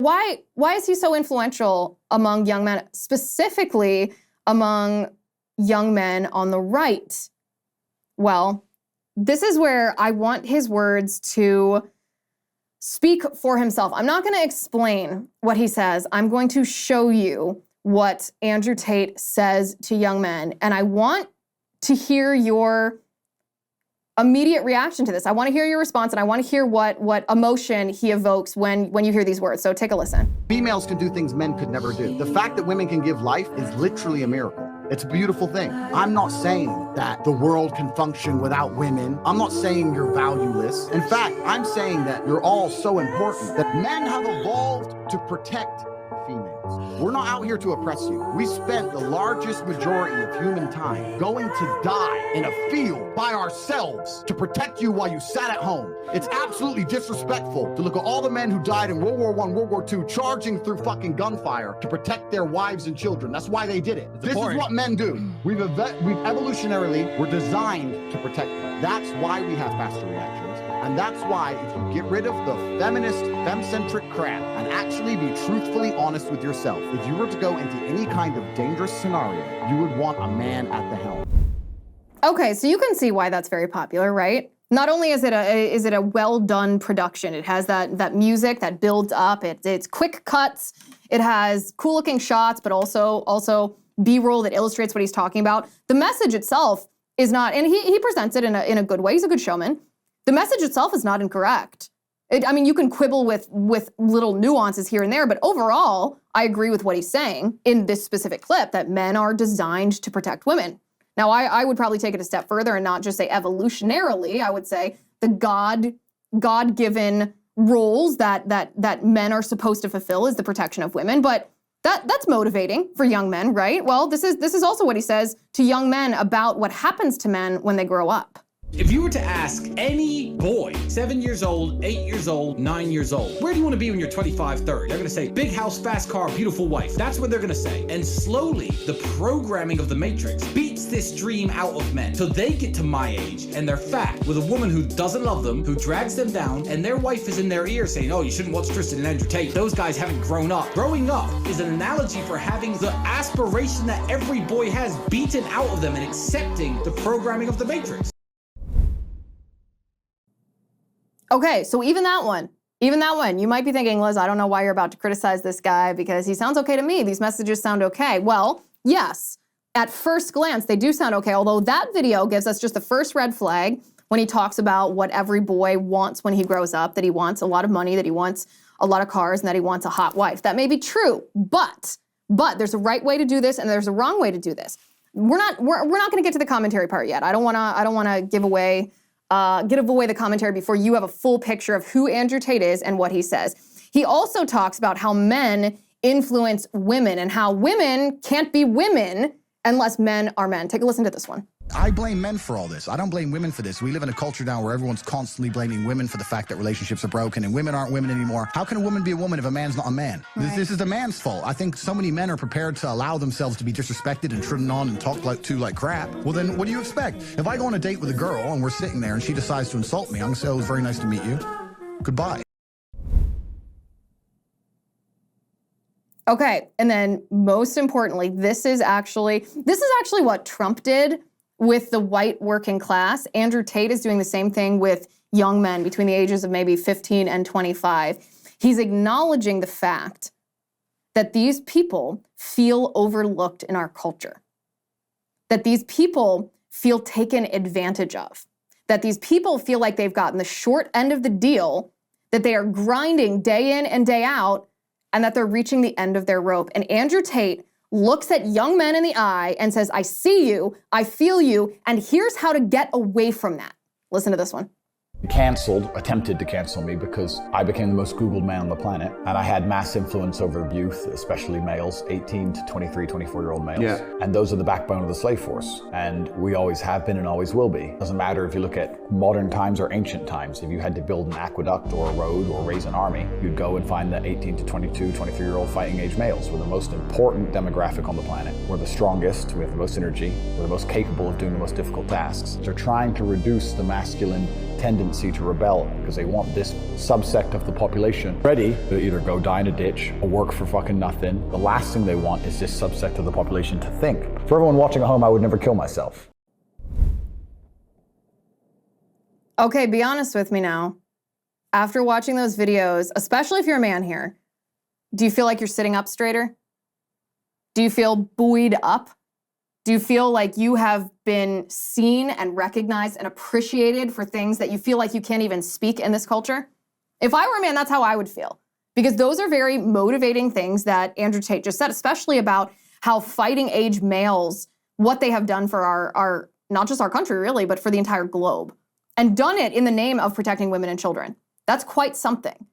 Why is he so influential among young men, specifically among young men on the right? Well, this is where I want his words to speak for himself. I'm not going to explain what he says. I'm going to show you what Andrew Tate says to young men. And I want to hear your immediate reaction to this. I want to hear your response, and I want to hear what emotion he evokes when you hear these words. So take a listen. Females can do things men could never do. The fact that women can give life is literally a miracle. It's a beautiful thing. I'm not saying that the world can function without women. I'm not saying you're valueless. In fact, I'm saying that you're all so important that men have evolved to protect females. We're not out here to oppress you. We spent the largest majority of human time going to die in a field by ourselves to protect you while you sat at home. It's absolutely disrespectful to look at all the men who died in World War I, World War II, charging through fucking gunfire to protect their wives and children. That's why they did it. This is what men do. We've evolutionarily, we're designed to protect them. That's why we have faster reactions. And that's why if you get rid of the feminist, fem-centric crap and actually be truthfully honest with yourself, if you were to go into any kind of dangerous scenario, you would want a man at the helm. Okay, so you can see why that's very popular, right? Not only is it a well-done production, it has that music that builds up, it's quick cuts, it has cool-looking shots, but also B-roll that illustrates what he's talking about. The message itself is not, and he presents it in a good way, he's a good showman. The message itself is not incorrect. I mean, you can quibble with little nuances here and there, but overall, I agree with what he's saying in this specific clip, that men are designed to protect women. Now, I would probably take it a step further and not just say evolutionarily. I would say the God-given roles that men are supposed to fulfill is the protection of women, but that's motivating for young men, right? Well, this is also what he says to young men about what happens to men when they grow up. If you were to ask any boy, 7 years old, 8 years old, 9 years old, where do you want to be when you're 25, 30? They're going to say, big house, fast car, beautiful wife. That's what they're going to say. And slowly, the programming of the Matrix beats this dream out of men. So they get to my age, and they're fat, with a woman who doesn't love them, who drags them down, and their wife is in their ear saying, oh, you shouldn't watch Tristan and Andrew Tate. Those guys haven't grown up. Growing up is an analogy for having the aspiration that every boy has beaten out of them and accepting the programming of the Matrix. Okay, so even that one, you might be thinking, Liz, I don't know why you're about to criticize this guy because he sounds okay to me. These messages sound okay. Well, yes, at first glance, they do sound okay, although that video gives us just the first red flag when he talks about what every boy wants when he grows up, that he wants a lot of money, that he wants a lot of cars, and that he wants a hot wife. That may be true, but there's a right way to do this and there's a wrong way to do this. We're not going to get to the commentary part yet. I don't want to give away the commentary before you have a full picture of who Andrew Tate is and what he says. He also talks about how men influence women and how women can't be women unless men are men. Take a listen to this one. I blame men for all this. I don't blame women for this. We live in a culture now where everyone's constantly blaming women for the fact that relationships are broken and women aren't women anymore. How can a woman be a woman if a man's not a man? Right. This is the man's fault. I think so many men are prepared to allow themselves to be disrespected and trodden on and talked like crap. Well, then what do you expect? If I go on a date with a girl and we're sitting there and she decides to insult me, I'm going to say, oh, it was very nice to meet you. Goodbye. Okay, and then most importantly, this is actually what Trump did with the white working class. Andrew Tate is doing the same thing with young men between the ages of maybe 15 and 25. He's acknowledging the fact that these people feel overlooked in our culture, that these people feel taken advantage of, that these people feel like they've gotten the short end of the deal, that they are grinding day in and day out, and that they're reaching the end of their rope. And Andrew Tate looks at young men in the eye and says, I see you, I feel you, and here's how to get away from that. Listen to this one. Attempted to cancel me because I became the most Googled man on the planet, and I had mass influence over youth, especially males, 18 to 23, 24-year-old males. Yeah. And those are the backbone of the slave force, and we always have been and always will be. Doesn't matter if you look at modern times or ancient times. If you had to build an aqueduct or a road or raise an army, you'd go and find the 18 to 22, 23-year-old fighting age males. We're the most important demographic on the planet. We're the strongest, we have the most energy, we're the most capable of doing the most difficult tasks. They're trying to reduce the masculine tendency to rebel because they want this subsect of the population ready to either go die in a ditch or work for fucking nothing. The last thing they want is this subsect of the population to think. For everyone watching at home, I would never kill myself. Okay, be honest with me now. After watching those videos, especially if you're a man here, do you feel like you're sitting up straighter? Do you feel buoyed up? Do you feel like you have been seen and recognized and appreciated for things that you feel like you can't even speak in this culture? If I were a man, that's how I would feel. Because those are very motivating things that Andrew Tate just said, especially about how fighting age males, what they have done for our not just our country really, but for the entire globe. And done it in the name of protecting women and children. That's quite something.